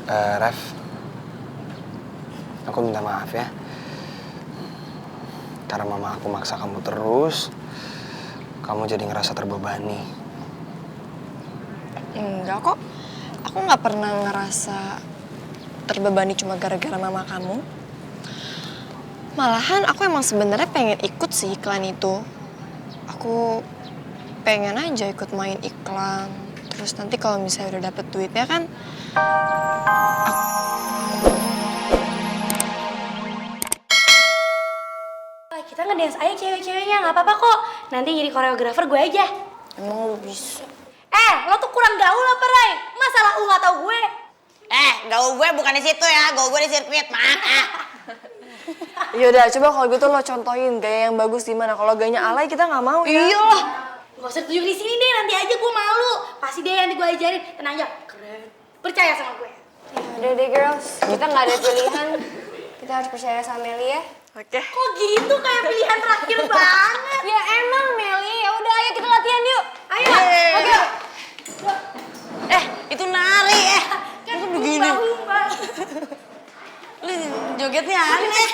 Ref, aku minta maaf ya. Karena mama aku maksa kamu terus, kamu jadi ngerasa terbebani. Enggak kok, aku nggak pernah ngerasa terbebani cuma gara-gara mama kamu. Malahan aku emang sebenarnya pengen ikut sih iklan itu. Aku pengen aja ikut main iklan. Terus nanti kalau misalnya udah dapet duitnya kan, Kita ngedance aja cewek-ceweknya, nggak apa-apa kok. Nanti jadi koreografer gue aja. emang lu bisa. Lo tuh kurang gaul apa, Ray? Masalah lu nggak tau gue. Gaul gue bukan di situ ya, gaul gue di sirkuit, maaf. Yaudah, coba kalau gitu lo contohin gaya yang bagus gimana. Kalau gayanya alay kita nggak mau ya. Iyalah. Gak usah tunjuk di sini deh, nanti aja gue malu. Pasti deh nanti gue ajarin. Tenang aja, keren. Percaya sama gue. Udah deh girls, kita nggak ada pilihan. Kita harus percaya sama Meli ya. Oke. Kok gitu kayak pilihan terakhir banget? Ya emang Meli, ya udah ayo kita latihan yuk. Ayo. Oke. Itu nari Kan itu begini. humba. Lu jogetnya aneh.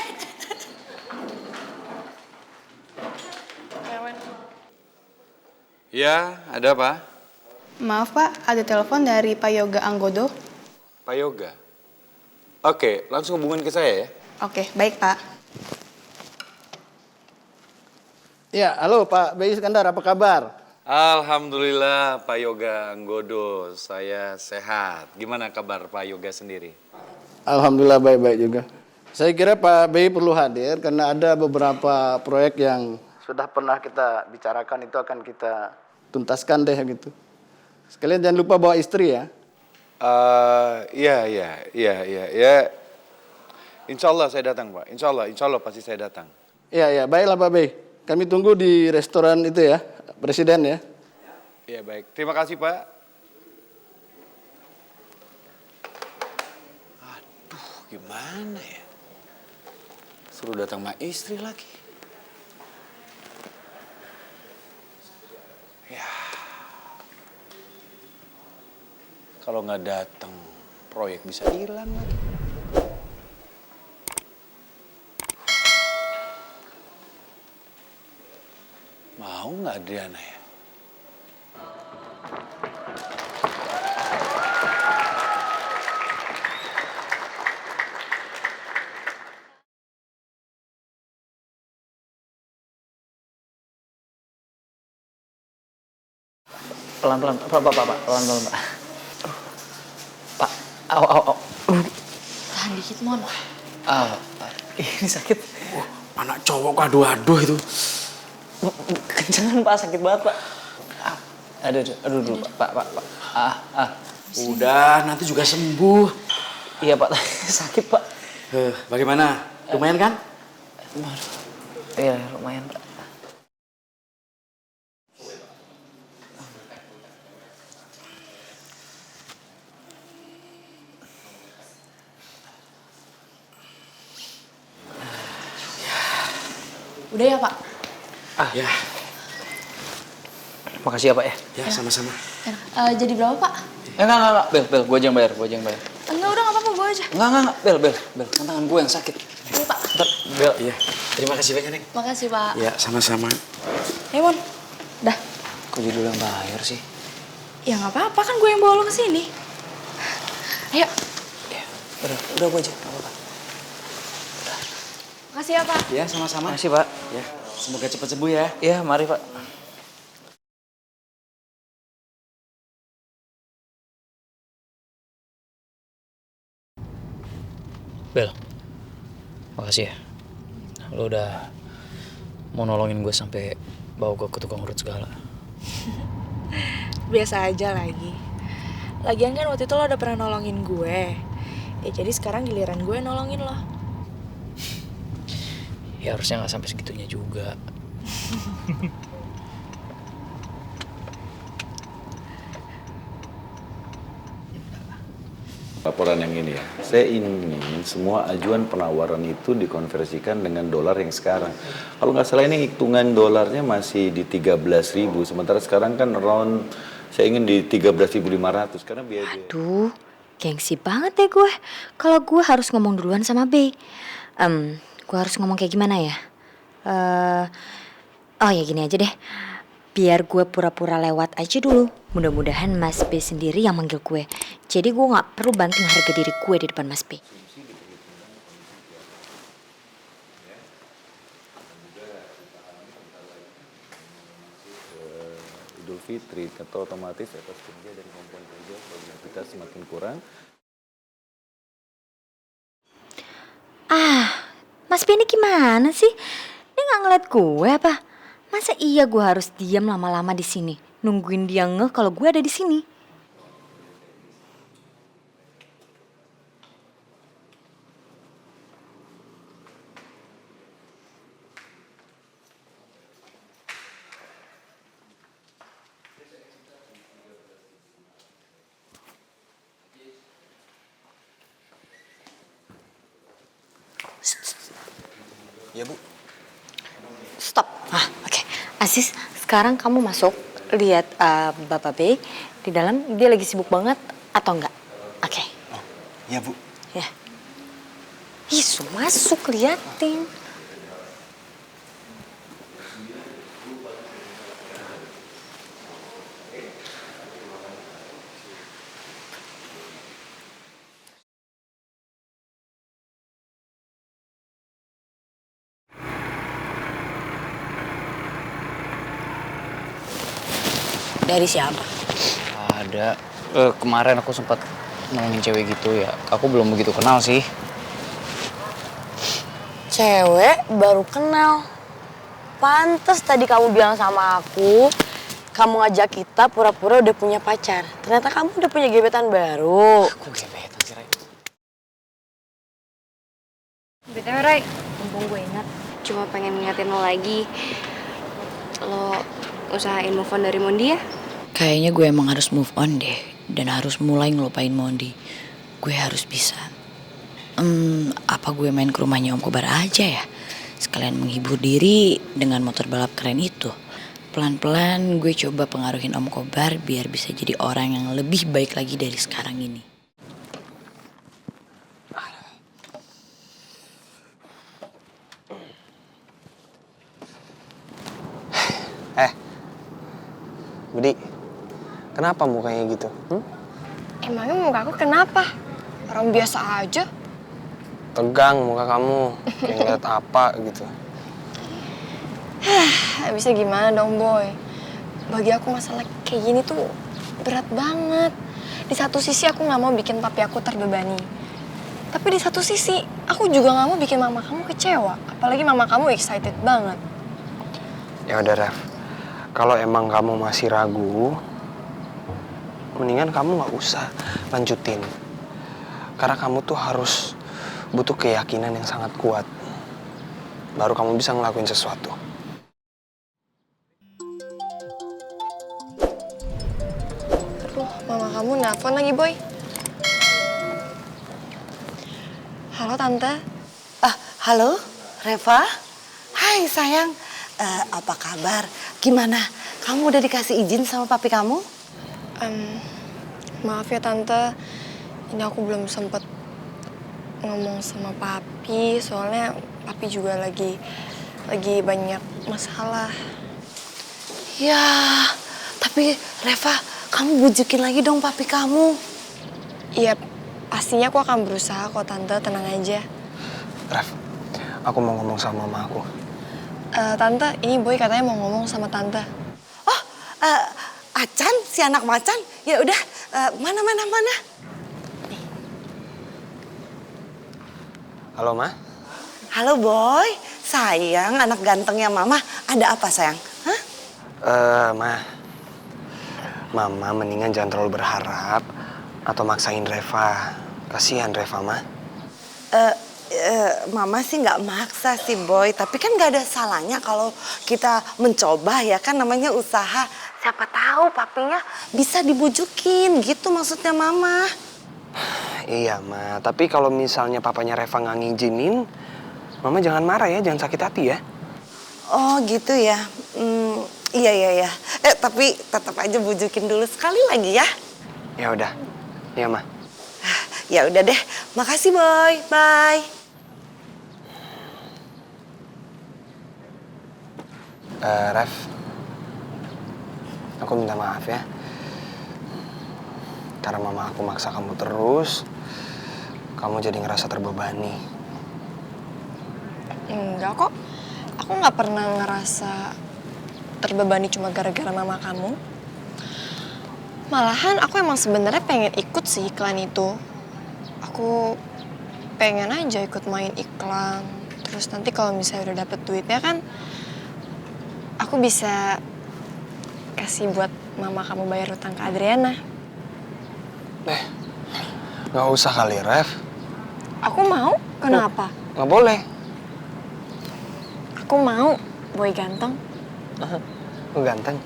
Ya, ada apa? Maaf Pak, ada telepon dari Pak Yoga Anggodo. Pak Yoga. Oke, langsung hubungin ke saya ya. Oke, baik Pak. Ya, halo Pak Bayi Iskandar, apa kabar? Alhamdulillah Pak Yoga Anggodo, saya sehat. Gimana kabar Pak Yoga sendiri? Alhamdulillah baik-baik juga. Saya kira Pak Bayi perlu hadir karena ada beberapa proyek yang sudah pernah kita bicarakan itu akan kita tuntaskan deh gitu. Sekalian jangan lupa bawa istri ya. Iya. Insya Allah saya datang Pak. Insya Allah pasti saya datang. Iya, baiklah Pak Bayi. Kami tunggu di restoran itu ya, Presiden ya. Iya baik, terima kasih Pak. Aduh, gimana ya? Suruh datang sama istri lagi. Ya, kalau nggak datang, proyek bisa hilang lagi. Mau nggak Adriana ya? Pelan-pelan, Pak, pelan-pelan, Pak. Pak, au. Tahan dikit, Mon. Pak, ini sakit. Anak cowok aduh itu. Kencengan, Pak, sakit banget, Pak. Aduh, dulu, Pak. Udah, nanti juga sembuh. Iya, Pak, sakit, Pak. Bagaimana? Lumayan kan? Iya, lumayan, Pak. Udah ya, Pak? Ya. Makasih ya, Pak ya. Ya, sama-sama. Jadi berapa, Pak? Enggak, Bel, gue aja yang bayar, Enggak, udah nggak apa-apa, gue aja. Enggak, Bel, kan tangan gue yang sakit. Ini, Pak. Bentar, Bel. Iya. Terima kasih banyak, Neng. Makasih, Pak. Ya, sama-sama. Hey, Mon. Dah. Kok jadi lu yang bayar sih? Ya nggak apa-apa, kan gue yang bawa lo ke sini. Ayo. Ya, udah gue aja, nggak apa-apa. Makasih ya, Pak. Ya, sama-sama. Makasih, Pak. Ya, semoga cepat sembuh ya. Iya, mari, Pak. Bel, makasih ya. Lo udah mau nolongin gue sampai bawa gue ke tukang urut segala. Biasa aja lagi. Lagian kan waktu itu lo udah pernah nolongin gue. Ya jadi sekarang giliran gue nolongin lo. Ya harusnya nggak sampai segitunya juga. Laporan yang ini ya, saya ingin semua ajuan penawaran itu dikonversikan dengan dolar yang sekarang. Kalau nggak salah ini hitungan dolarnya masih di 13.000, sementara sekarang kan around saya ingin di 13.500 karena biaya. Aduh, Gengsi banget deh gue. Kalau gue harus ngomong duluan sama B. Gue harus ngomong kayak gimana ya? Oh ya gini aja deh. Biar gue pura-pura lewat aja dulu. Mudah-mudahan Mas B sendiri yang manggil gue. Jadi gue gak perlu banting harga diri gue di depan Mas B. Idul Fitri, atau otomatis atas kerja dan kemampuan kerja kita semakin kurang. Mas B ini gimana sih? Dia gak ngeliat gue apa? Masa iya gue harus diam lama-lama di sini, nungguin dia ngeh kalau gue ada di sini? Ya, Bu. Stop. Oke. Aziz, sekarang kamu masuk, lihat Bapak B di dalam, dia lagi sibuk banget atau enggak? Oke. Oh, iya, Bu. Ya. Masuk, liatin. Dari siapa? Ada. Kemarin aku sempat nolongin cewek gitu ya. Aku belum begitu kenal sih. Cewek baru kenal. Pantes tadi kamu bilang sama aku, kamu ngajak kita pura-pura udah punya pacar. Ternyata kamu udah punya gebetan baru. Kok gebetan sih, Ray? BTW Ray, mumpung gue ingat, cuma pengen ngingetin lo lagi. Lo usahain move on dari Mondi ya? Kayaknya gue emang harus move on deh. Dan harus mulai ngelupain Mondi. Gue harus bisa. Apa gue main ke rumahnya Om Kobar aja ya? Sekalian menghibur diri dengan motor balap keren itu. Pelan-pelan gue coba pengaruhin Om Kobar biar bisa jadi orang yang lebih baik lagi dari sekarang ini. Budi, kenapa mukanya gitu? Emangnya muka aku kenapa? Orang biasa aja. Tegang muka kamu, kayak ngeliat apa gitu. Bisa gimana dong, Boy? Bagi aku masalah kayak gini tuh berat banget. Di satu sisi aku gak mau bikin papi aku terbebani. Tapi di satu sisi, aku juga gak mau bikin mama kamu kecewa. Apalagi mama kamu excited banget. Ya udah, Ref. Kalau emang kamu masih ragu, mendingan kamu gak usah lanjutin. Karena kamu tuh harus butuh keyakinan yang sangat kuat. Baru kamu bisa ngelakuin sesuatu. Aduh, mama kamu nelfon lagi, Boy. Halo, Tante. Halo, Reva. Hai, sayang. Apa kabar? Gimana? Kamu udah dikasih izin sama papi kamu? Maaf ya, Tante. Ini aku belum sempet ngomong sama papi. Soalnya papi juga lagi banyak masalah. Ya, tapi Reva, kamu bujukin lagi dong papi kamu. Iya, pastinya aku akan berusaha kok, Tante. Tenang aja. Ref, aku mau ngomong sama mama aku. Tante, ini Boy katanya mau ngomong sama Tante. Oh, Acan, si anak macan. Ya udah, mana. Halo, Ma? Halo, Boy. Sayang, anak gantengnya Mama. Ada apa, sayang? Hah? Mama mendingan jangan terlalu berharap atau maksain Reva. Kasihan Reva, Ma. Mama sih nggak maksa sih, Boy. Tapi kan nggak ada salahnya kalau kita mencoba, ya kan, namanya usaha. Siapa tahu papinya bisa dibujukin, gitu maksudnya Mama. Iya, Ma. Tapi kalau misalnya papanya Reva nggak ngizinin, Mama jangan marah ya, jangan sakit hati ya. Oh gitu ya. Iya. Tapi tetap aja bujukin dulu sekali lagi ya. Ya udah. Iya, Ma. Ya udah deh, makasih Boy, bye. Ref, aku minta maaf ya. Karena mama aku maksa kamu terus, kamu jadi ngerasa terbebani. Enggak kok, aku nggak pernah ngerasa terbebani cuma gara-gara mama kamu. Malahan aku emang sebenarnya pengen ikut sih iklan itu. Aku pengen aja ikut main iklan. Terus nanti kalau misalnya udah dapet duitnya kan, aku bisa kasih buat mama kamu bayar utang ke Adriana. Nggak usah kali, Ref. Aku mau, kenapa? Nggak boleh. Aku mau, Boy ganteng. Lu ganteng.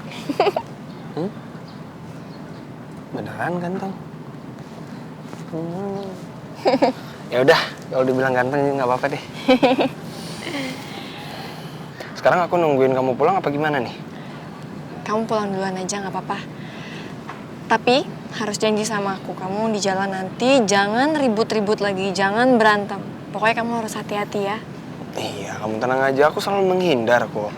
Beneran ganteng. Ya udah, kalau dibilang ganteng nggak apa-apa deh. Sekarang aku nungguin kamu pulang apa gimana nih? Kamu pulang duluan aja nggak apa-apa. Tapi harus janji sama aku, kamu di jalan nanti jangan ribut-ribut lagi, jangan berantem. Pokoknya kamu harus hati-hati ya. Iya, kamu tenang aja, aku selalu menghindar kok.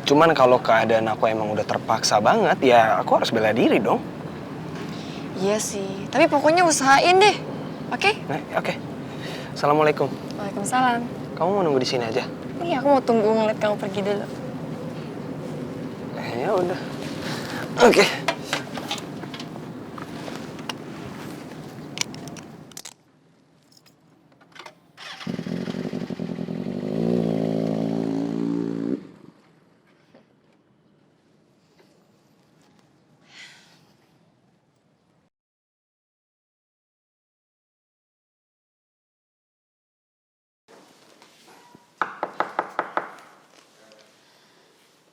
Cuman kalau keadaan aku emang udah terpaksa banget, ya aku harus bela diri dong. Iya sih, tapi pokoknya usahain deh, oke? Oke. Assalamualaikum. Waalaikumsalam. Kamu mau nunggu di sini aja? Iya, aku mau tunggu ngeliat kamu pergi dulu. Ya udah. Oke.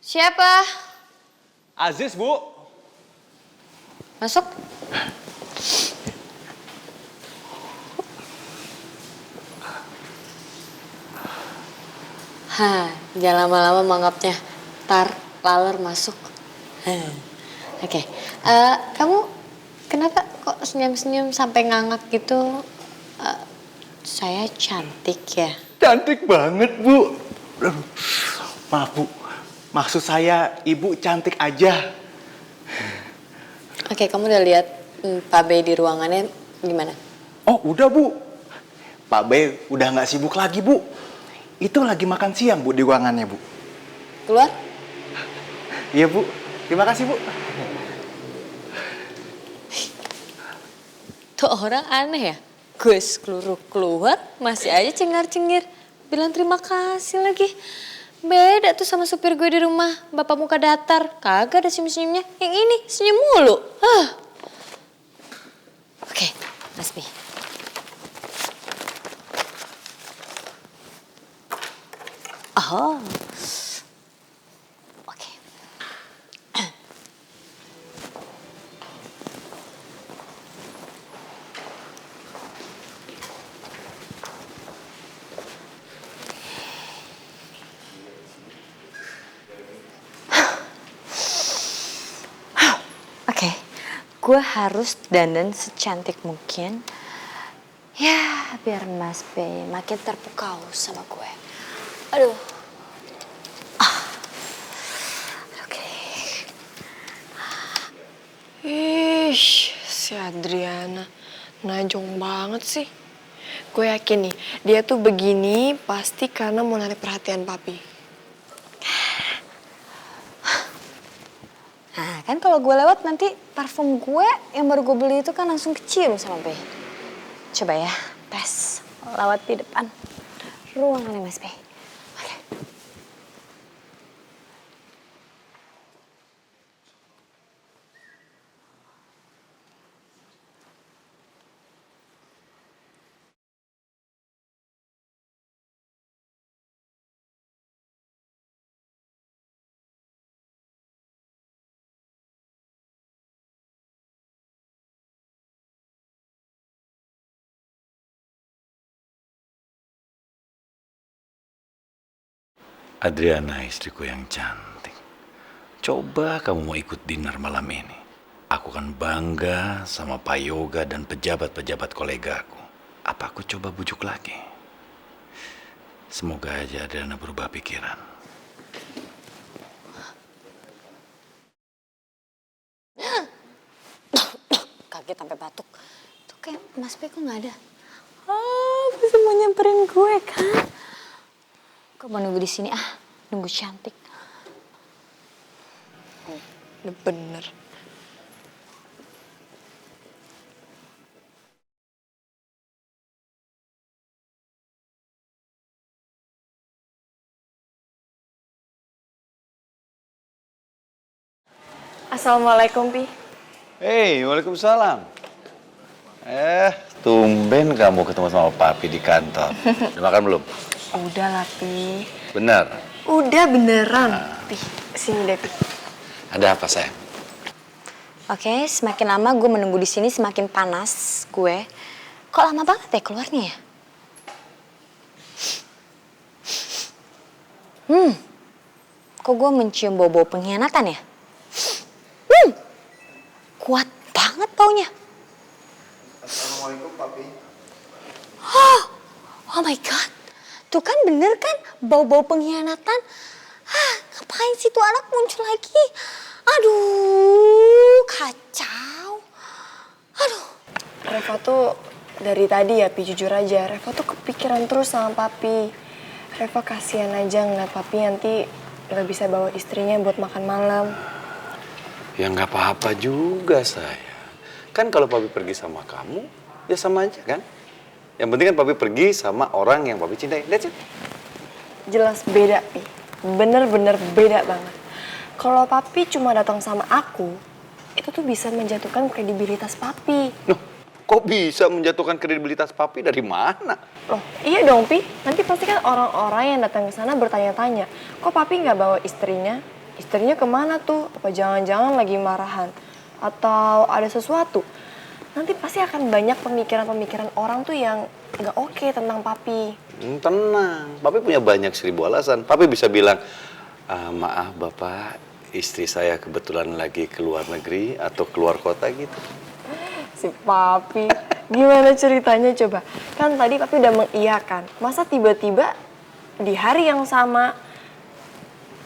Siapa? Aziz, Bu. Masuk. Jangan lama-lama manggapnya. Tar, laler masuk. Oke. Kamu kenapa kok senyum-senyum sampai ngangak gitu? Saya cantik ya? Cantik banget, Bu. Maaf, Bu. Maksud saya, Ibu cantik aja. Oke, kamu udah lihat Pak B di ruangannya gimana? Oh, udah, Bu. Pak B udah nggak sibuk lagi, Bu. Itu lagi makan siang, Bu, di ruangannya, Bu. Keluar? Iya, Bu. Terima kasih, Bu. Tuh orang aneh ya? Gus keluar, masih aja cengar-cengir. Bilang terima kasih lagi. Beda tuh sama supir gue di rumah, bapak muka datar. Kagak ada senyum-senyumnya. Yang ini senyum mulu. Oke, Mas B. Oh. Oke. Oke, gue harus dandan secantik mungkin. Ya, biar Mas B makin terpukau sama gue. Aduh. Ih, si Adriana najong banget sih. Gue yakin nih, dia tuh begini pasti karena mau narik perhatian papi. Nah, kan kalau gue lewat nanti parfum gue yang baru gue beli itu kan langsung kecium sama B. Coba ya, tes lewat di depan ruangannya Mas B. Oke. Adriana, istriku yang cantik. Coba kamu mau ikut dinner malam ini. Aku kan bangga sama Pak Yoga dan pejabat-pejabat kolegaku. Apa aku coba bujuk lagi? Semoga aja Adriana berubah pikiran. Kaget sampai batuk. Tuh kayak Mas P kok nggak ada. Bisa mau nyamperin gue kan? Kok mau nunggu di sini nunggu cantik. Udah bener. Assalamualaikum, Pi. Hei, waalaikumsalam. Tumben kamu ketemu sama papi di kantor. Udah makan belum? Udah lah, Pi. Benar. Udah beneran. Pi, sini deh, Pi. Ada apa, sayang? Oke, semakin lama gue menunggu di sini semakin panas gue. Kok lama banget ya keluarnya ya? Kok gue mencium bau-bau pengkhianatan ya? Kuat banget baunya. Assalamualaikum, Papi. Oh my God. Tuh kan bener kan bau-bau pengkhianatan. Ngapain sih tuh anak muncul lagi? Aduh, kacau. Aduh. Reva tuh dari tadi ya, Pi, jujur aja. Reva tuh kepikiran terus sama Papi. Reva kasihan aja ngeliat Papi nanti gak bisa bawa istrinya buat makan malam. Ya nggak apa-apa juga, saya. Kan kalau papi pergi sama kamu, ya sama aja kan? Yang penting kan papi pergi sama orang yang papi cintai. That's it. Jelas beda, Pi. Bener-bener beda banget. Kalau Papi cuma datang sama aku, itu tuh bisa menjatuhkan kredibilitas Papi. Loh, kok bisa menjatuhkan kredibilitas papi dari mana? Loh, iya dong, Pi. Nanti pasti kan orang-orang yang datang ke sana bertanya-tanya, kok Papi nggak bawa istrinya? Istrinya kemana tuh? Apa jangan-jangan lagi marahan? Atau ada sesuatu? Nanti pasti akan banyak pemikiran-pemikiran orang tuh yang nggak oke tentang Papi. Tenang, papi punya banyak 1000 alasan. Papi bisa bilang, maaf bapak, istri saya kebetulan lagi keluar negeri atau keluar kota gitu. Si Papi, gimana ceritanya coba? Kan tadi Papi udah mengiyakan. Masa tiba-tiba di hari yang sama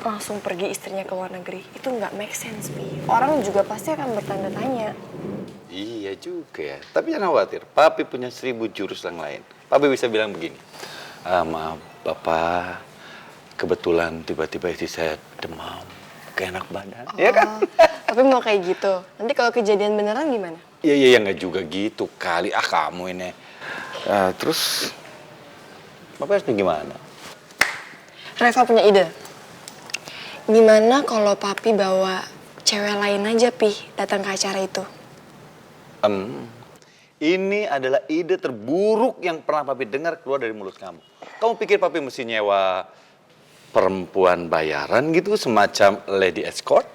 langsung pergi istrinya ke luar negeri? Itu nggak make sense, Pi. Orang juga pasti akan bertanda tanya. Iya juga ya, tapi jangan khawatir, papi punya 1000 jurus yang lain. Papi bisa bilang begini, maaf bapak, kebetulan tiba-tiba istri saya demam, kayak enak badan, ya kan? Tapi mau kayak gitu. Nanti kalau kejadian beneran gimana? Iya, nggak juga gitu kali. Kamu ini. Terus, Bapak harus gimana? Reva punya ide. Gimana kalau Papi bawa cewek lain aja, Pi, datang ke acara itu? Ini adalah ide terburuk yang pernah Papi dengar keluar dari mulut kamu. Kamu pikir Papi mesti nyewa perempuan bayaran gitu, semacam lady escort?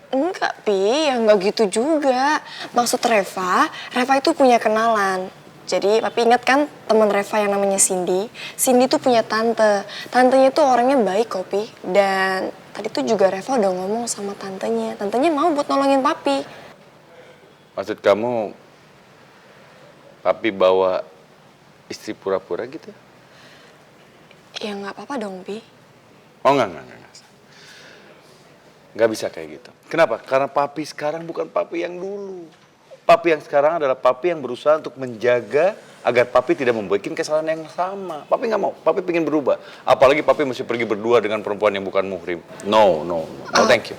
Enggak, Pi, ya enggak gitu juga. Maksud Reva itu punya kenalan. Jadi Papi ingat kan teman Reva yang namanya Cindy? Cindy tuh punya tante. Tantenya tuh orangnya baik kok, Pi. Dan tadi tuh juga Reva udah ngomong sama tantenya. Tantenya mau buat nolongin Papi. Maksud kamu, Papi bawa istri pura-pura gitu? Ya nggak apa-apa dong, Pi. Oh, enggak. Nggak bisa kayak gitu. Kenapa? Karena papi sekarang bukan papi yang dulu. Papi yang sekarang adalah papi yang berusaha untuk menjaga agar papi tidak membuat kesalahan yang sama. Papi nggak mau. Papi pengen berubah. Apalagi papi mesti pergi berdua dengan perempuan yang bukan muhrim. No, thank you.